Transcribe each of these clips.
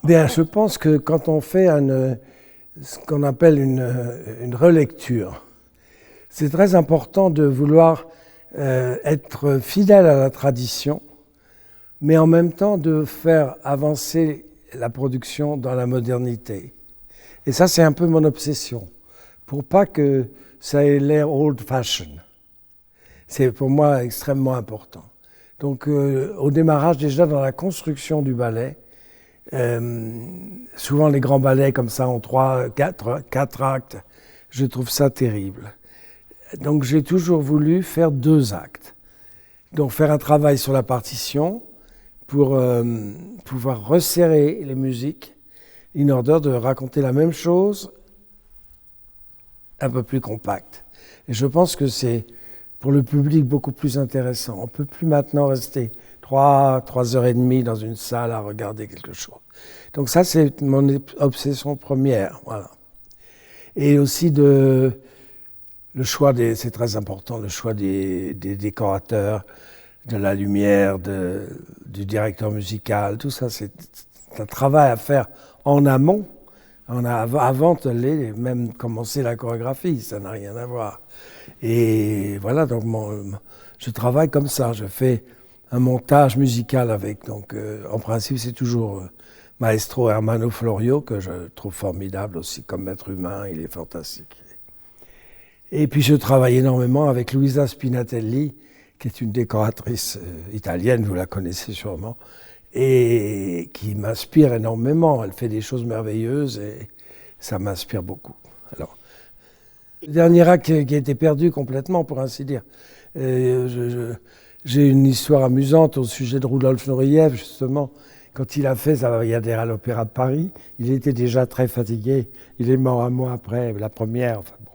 Bien, je pense que quand on fait ce qu'on appelle une relecture, c'est très important de vouloir être fidèle à la tradition, mais en même temps de faire avancer la production dans la modernité. Et ça, c'est un peu mon obsession, pour pas que ça ait l'air old-fashioned. C'est pour moi extrêmement important. Donc, au démarrage, déjà dans la construction du ballet, souvent les grands ballets comme ça en 4 actes, je trouve ça terrible. Donc j'ai toujours voulu faire 2 actes. Donc faire un travail sur la partition pour pouvoir resserrer les musiques in order de raconter la même chose un peu plus compacte. Et je pense que c'est pour le public beaucoup plus intéressant. On ne peut plus maintenant rester 3 heures et demie dans une salle à regarder quelque chose. Donc ça, c'est mon obsession première. Voilà. Et aussi le choix c'est très important, le choix des décorateurs, de la lumière, du directeur musical, tout ça, c'est un travail à faire en amont, avant de même commencer la chorégraphie, ça n'a rien à voir. Et voilà, donc je travaille comme ça, je fais un montage musical avec, donc en principe c'est toujours Maestro Hermano Florio, que je trouve formidable aussi comme être humain, il est fantastique. Et puis je travaille énormément avec Luisa Spinatelli, qui est une décoratrice italienne, vous la connaissez sûrement, et qui m'inspire énormément. Elle fait des choses merveilleuses et ça m'inspire beaucoup. Alors, le dernier acte qui a été perdu complètement, pour ainsi dire. J'ai une histoire amusante au sujet de Rudolf Nureyev, justement. Quand il a fait Zavayadère à l'Opéra de Paris, il était déjà très fatigué. Il est mort un mois après la première. Enfin, bon.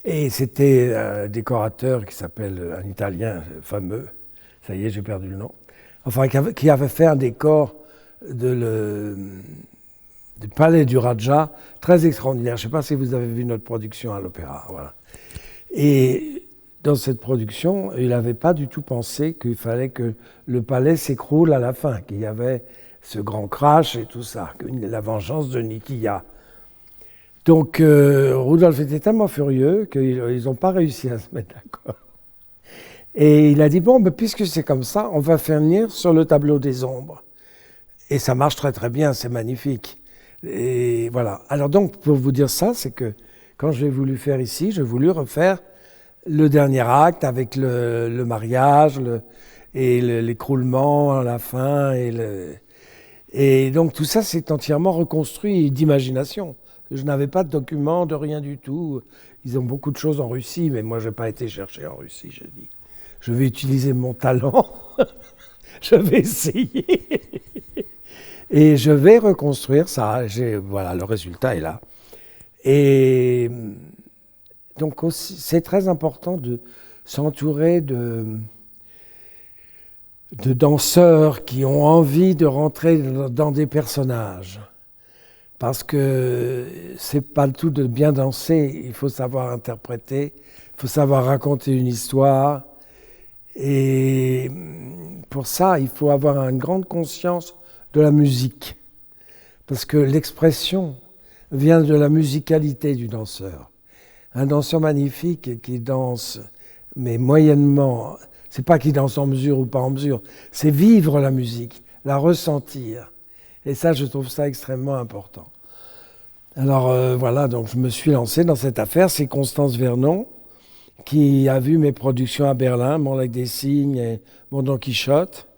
Et c'était un décorateur qui s'appelle, un Italien fameux, ça y est, j'ai perdu le nom, enfin, qui avait fait un décor du Palais du Raja, très extraordinaire. Je ne sais pas si vous avez vu notre production à l'Opéra. Voilà. Et dans cette production, il n'avait pas du tout pensé qu'il fallait que le palais s'écroule à la fin, qu'il y avait ce grand crash et tout ça, la vengeance de Nikiya. Donc, Rudolf était tellement furieux qu'ils n'ont pas réussi à se mettre d'accord. Et il a dit, bon, puisque c'est comme ça, on va faire venir sur le tableau des ombres. Et ça marche très très bien, c'est magnifique. Et voilà. Alors donc, pour vous dire ça, c'est que quand j'ai voulu faire ici, j'ai voulu refaire le dernier acte avec le mariage et l'écroulement à la fin. Et donc tout ça, c'est entièrement reconstruit d'imagination. Je n'avais pas de documents, de rien du tout. Ils ont beaucoup de choses en Russie, mais moi, je n'ai pas été chercher en Russie. J'ai dit, je vais utiliser mon talent, je vais essayer. Et je vais reconstruire ça. Voilà, le résultat est là. Et donc, c'est très important de s'entourer de danseurs qui ont envie de rentrer dans des personnages. Parce que c'est pas le tout de bien danser, il faut savoir interpréter, il faut savoir raconter une histoire. Et pour ça, il faut avoir une grande conscience de la musique. Parce que l'expression vient de la musicalité du danseur. Un danseur magnifique qui danse, mais moyennement, c'est pas qu'il danse en mesure ou pas en mesure, c'est vivre la musique, la ressentir. Et ça, je trouve ça extrêmement important. Alors voilà, donc je me suis lancé dans cette affaire. C'est Constance Vernon qui a vu mes productions à Berlin, Mon Lac des Cygnes et Mon Don Quichotte,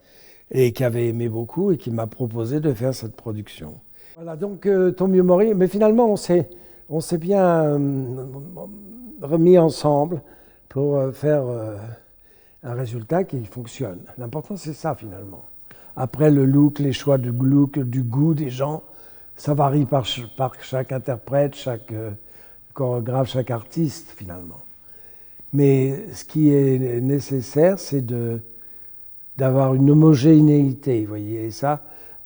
et qui avait aimé beaucoup et qui m'a proposé de faire cette production. Voilà, donc Tomio Mori, mais finalement on s'est bien remis ensemble pour faire un résultat qui fonctionne. L'important c'est ça finalement. Après le look, les choix du look, du goût des gens, ça varie par chaque interprète, chaque chorégraphe, chaque artiste finalement. Mais ce qui est nécessaire, c'est d'avoir une homogénéité, vous voyez. Et ça,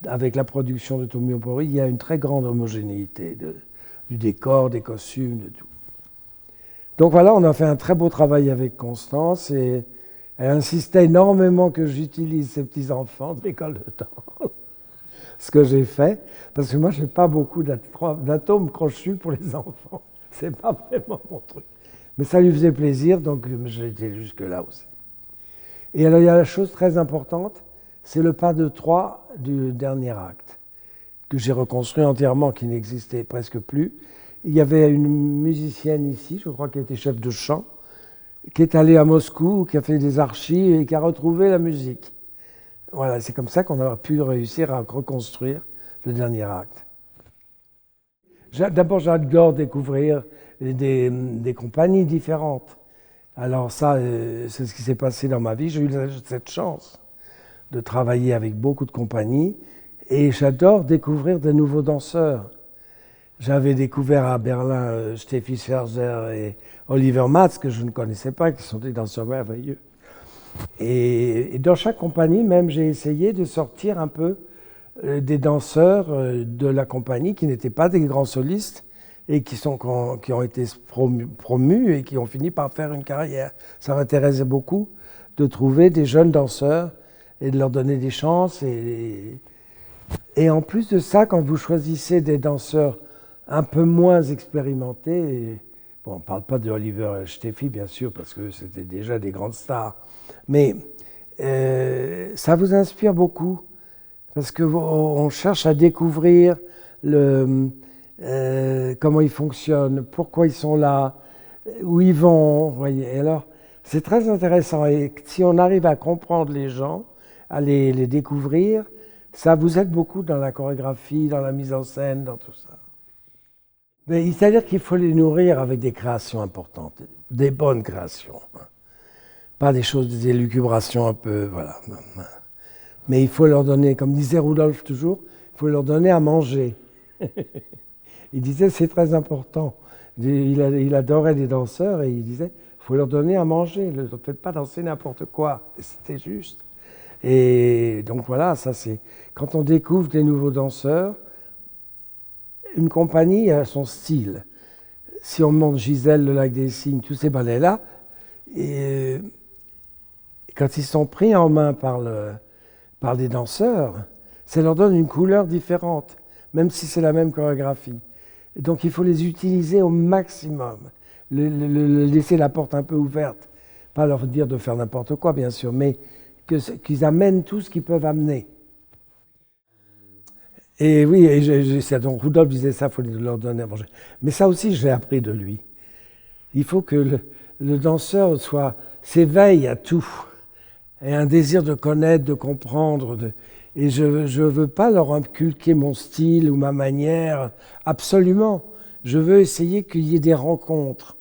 avec la production de Tomio Mori, il y a une très grande homogénéité du décor, des costumes, de tout. Donc voilà, on a fait un très beau travail avec Constance et elle insistait énormément que j'utilise ces petits-enfants de l'école de danse. ce que j'ai fait, parce que moi, je n'ai pas beaucoup d'atomes crochus pour les enfants. C'est pas vraiment mon truc. Mais ça lui faisait plaisir, donc j'ai été jusque-là aussi. Et alors, il y a la chose très importante, c'est le pas de 3 du dernier acte, que j'ai reconstruit entièrement, qui n'existait presque plus. Il y avait une musicienne ici, je crois qu'elle était chef de chant, qui est allée à Moscou, qui a fait des archives et qui a retrouvé la musique. Voilà, c'est comme ça qu'on a pu réussir à reconstruire le dernier acte. D'abord, j'adore découvrir des compagnies différentes. Alors ça, c'est ce qui s'est passé dans ma vie. J'ai eu cette chance de travailler avec beaucoup de compagnies et j'adore découvrir de nouveaux danseurs. J'avais découvert à Berlin Steffi Scherzer et Oliver Matz, que je ne connaissais pas, qui sont des danseurs merveilleux. Et dans chaque compagnie, même, j'ai essayé de sortir un peu des danseurs de la compagnie qui n'étaient pas des grands solistes et qui ont été promus et qui ont fini par faire une carrière. Ça m'intéressait beaucoup de trouver des jeunes danseurs et de leur donner des chances. Et en plus de ça, quand vous choisissez des danseurs un peu moins expérimentés, bon, on ne parle pas de Oliver et Steffi, bien sûr, parce que c'était déjà des grandes stars, mais ça vous inspire beaucoup, parce qu'on cherche à découvrir comment ils fonctionnent, pourquoi ils sont là, où ils vont, voyez. Alors, c'est très intéressant. Et si on arrive à comprendre les gens, à les découvrir, ça vous aide beaucoup dans la chorégraphie, dans la mise en scène, dans tout ça. Mais c'est-à-dire qu'il faut les nourrir avec des créations importantes, des bonnes créations. Pas des choses, des élucubrations un peu, voilà. Mais il faut leur donner, comme disait Rudolf toujours, il faut leur donner à manger. Il disait, c'est très important. Il adorait les danseurs et il disait, il faut leur donner à manger, ne faites pas danser n'importe quoi. Et c'était juste. Et donc voilà, ça c'est... Quand on découvre des nouveaux danseurs, une compagnie a son style. Si on monte Gisèle, le Lac des Cygnes, tous ces ballets-là, et quand ils sont pris en main par les danseurs, ça leur donne une couleur différente, même si c'est la même chorégraphie. Et donc il faut les utiliser au maximum, laisser la porte un peu ouverte, pas leur dire de faire n'importe quoi bien sûr, mais qu'ils amènent tout ce qu'ils peuvent amener. Et oui, donc Rudolf disait ça, il faut leur donner à manger. Mais ça aussi, je l'ai appris de lui. Il faut que le danseur s'éveille à tout, ait un désir de connaître, de comprendre. Et je ne veux pas leur inculquer mon style ou ma manière, absolument. Je veux essayer qu'il y ait des rencontres.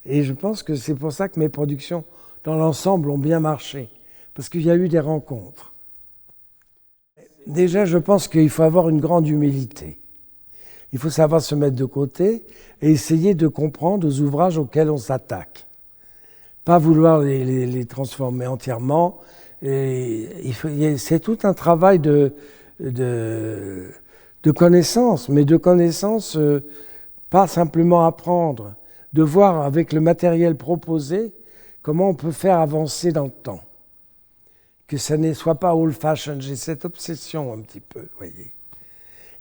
Et je pense que c'est pour ça que mes productions, dans l'ensemble, ont bien marché. Parce qu'il y a eu des rencontres. Déjà, je pense qu'il faut avoir une grande humilité. Il faut savoir se mettre de côté et essayer de comprendre aux ouvrages auxquels on s'attaque. Pas vouloir les transformer entièrement. C'est tout un travail de connaissance, mais de connaissance, pas simplement apprendre, de voir avec le matériel proposé comment on peut faire avancer dans le temps. Que ça ne soit pas old-fashioned. J'ai cette obsession un petit peu, voyez.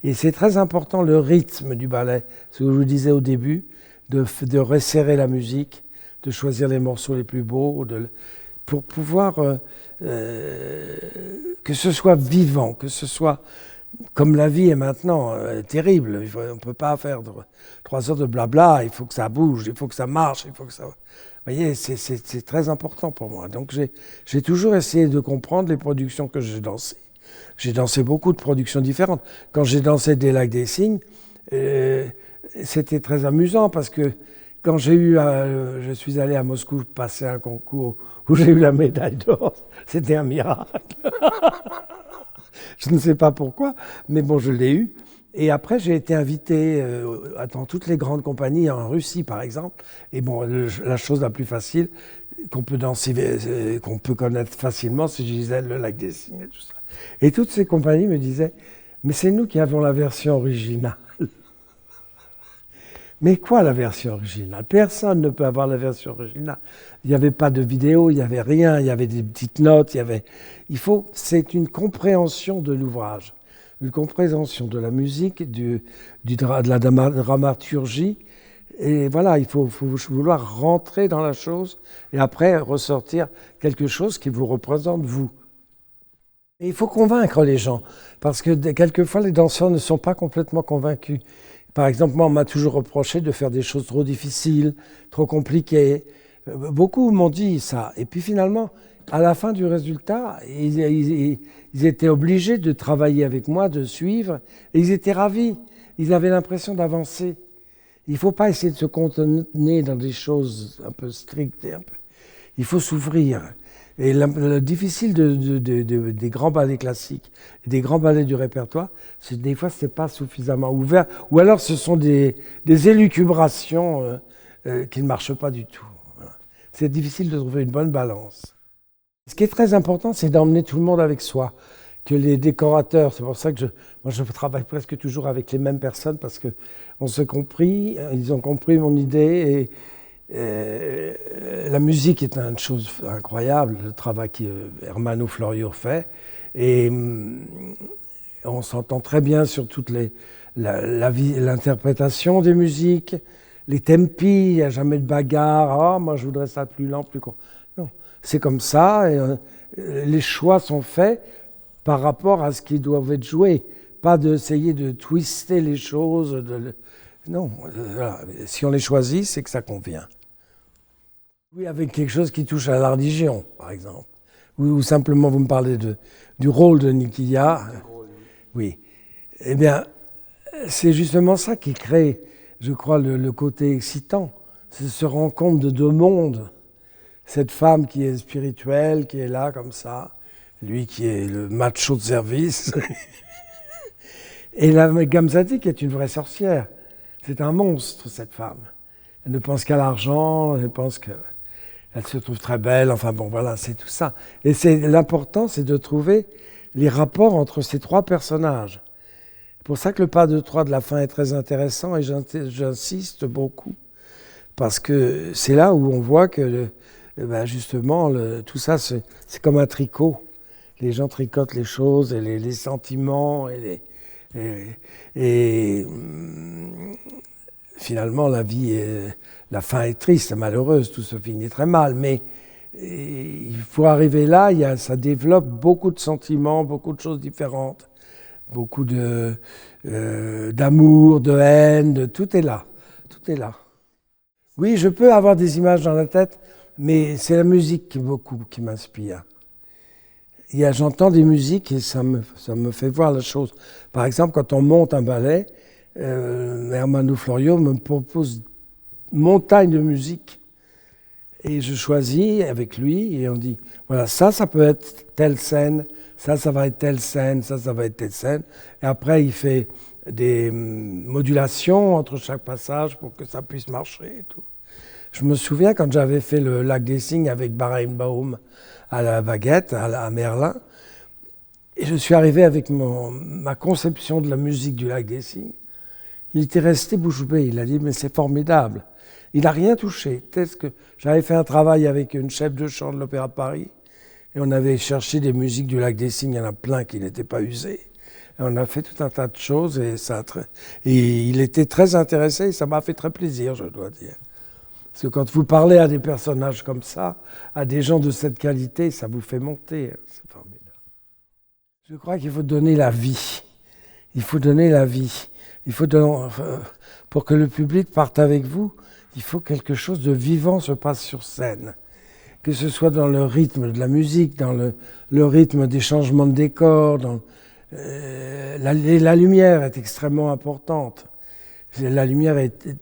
Et c'est très important le rythme du ballet, ce que je vous disais au début, de resserrer la musique, de choisir les morceaux les plus beaux, pour pouvoir que ce soit vivant, que ce soit comme la vie est maintenant terrible. On ne peut pas faire 3 heures de blabla, il faut que ça bouge, il faut que ça marche, il faut que ça... Vous voyez, c'est très important pour moi. Donc j'ai toujours essayé de comprendre les productions que j'ai dansées. J'ai dansé beaucoup de productions différentes. Quand j'ai dansé des Lacs des Cygnes, c'était très amusant parce que quand je suis allé à Moscou passer un concours où j'ai eu la médaille d'or, c'était un miracle. Je ne sais pas pourquoi, mais bon, je l'ai eu. Et après, j'ai été invité dans toutes les grandes compagnies, en Russie par exemple. Et bon, la chose la plus facile qu'on peut danser, qu'on peut connaître facilement, c'est Gisèle, le Lac des Cygnes et tout ça. Et toutes ces compagnies me disaient, mais c'est nous qui avons la version originale. Mais quoi la version originale? Personne ne peut avoir la version originale. Il n'y avait pas de vidéo, il n'y avait rien, il y avait des petites notes, c'est une compréhension de l'ouvrage. une compréhension de la musique, de la dramaturgie. Et voilà, il faut vouloir rentrer dans la chose et après ressortir quelque chose qui vous représente, vous. Et il faut convaincre les gens, parce que quelquefois les danseurs ne sont pas complètement convaincus. Par exemple, moi, on m'a toujours reproché de faire des choses trop difficiles, trop compliquées. Beaucoup m'ont dit ça. Et puis finalement, à la fin du résultat, ils étaient obligés de travailler avec moi, de suivre, et ils étaient ravis. Ils avaient l'impression d'avancer. Il ne faut pas essayer de se contenir dans des choses un peu strictes. Il faut s'ouvrir. Et le difficile des grands ballets classiques, des grands ballets du répertoire, c'est des fois ce n'est pas suffisamment ouvert, ou alors ce sont des élucubrations qui ne marchent pas du tout. Voilà. C'est difficile de trouver une bonne balance. Ce qui est très important, c'est d'emmener tout le monde avec soi. Que les décorateurs, c'est pour ça que moi je travaille presque toujours avec les mêmes personnes, parce qu'on s'est compris, ils ont compris mon idée, la musique est une chose incroyable, le travail qu'Hermano Florio fait, et on s'entend très bien sur toute l'interprétation des musiques, les tempi, il n'y a jamais de bagarre, moi je voudrais ça plus lent, plus court. Non, c'est comme ça, et les choix sont faits par rapport à ce qui doit être joué, pas d'essayer de twister les choses, non, voilà. Si on les choisit, c'est que ça convient. Oui, avec quelque chose qui touche à la religion, par exemple. Ou simplement, vous me parlez du rôle de Nikiya. Oui. Eh bien, c'est justement ça qui crée, je crois, le côté excitant. C'est se rendre compte de deux mondes. Cette femme qui est spirituelle, qui est là comme ça. Lui qui est le macho de service. Et la Gamzati qui est une vraie sorcière. C'est un monstre, cette femme. Elle ne pense qu'à l'argent, elle pense qu'elle se trouve très belle, enfin bon, voilà, c'est tout ça. Et l'important, c'est de trouver les rapports entre ces trois personnages. C'est pour ça que le pas de trois de la fin est très intéressant, et j'insiste beaucoup, parce que c'est là où on voit que, justement, tout ça, c'est comme un tricot. Les gens tricotent les choses, et les sentiments, et finalement, la fin est triste, malheureuse, tout se finit très mal, mais il faut arriver là, ça développe beaucoup de sentiments, beaucoup de choses différentes, beaucoup d'amour, de haine, tout est là, tout est là. Oui, je peux avoir des images dans la tête, mais c'est la musique qui m'inspire. J'entends des musiques et ça me fait voir la chose. Par exemple, quand on monte un ballet, Hermano Florio me propose une montagne de musique et je choisis avec lui et on dit voilà, ça peut être telle scène, ça va être telle scène, ça va être telle scène. Et après, il fait des modulations entre chaque passage pour que ça puisse marcher et tout. Je me souviens quand j'avais fait le Lac des Cygnes avec Barenbaum à la baguette, à Merlin, et je suis arrivé avec ma conception de la musique du Lac des Cygnes. Il était resté bouche bée, il a dit « mais c'est formidable ». Il n'a rien touché. J'avais fait un travail avec une chef de chant de l'Opéra de Paris et on avait cherché des musiques du Lac des Cygnes, il y en a plein qui n'étaient pas usées. Et on a fait tout un tas de choses et il était très intéressé et ça m'a fait très plaisir, je dois dire. Parce que quand vous parlez à des personnages comme ça, à des gens de cette qualité, ça vous fait monter. C'est formidable. Je crois qu'il faut donner la vie. Il faut donner la vie. Pour que le public parte avec vous, il faut que quelque chose de vivant se passe sur scène. Que ce soit dans le rythme de la musique, dans le rythme des changements de décor. La lumière est extrêmement importante. La lumière est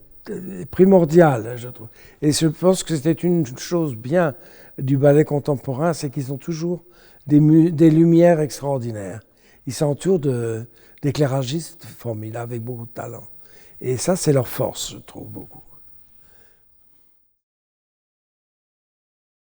primordiale, je trouve. Et je pense que c'était une chose bien du ballet contemporain, c'est qu'ils ont toujours des lumières extraordinaires. Ils s'entourent d'éclairagistes formidables avec beaucoup de talent. Et ça, c'est leur force, je trouve, beaucoup.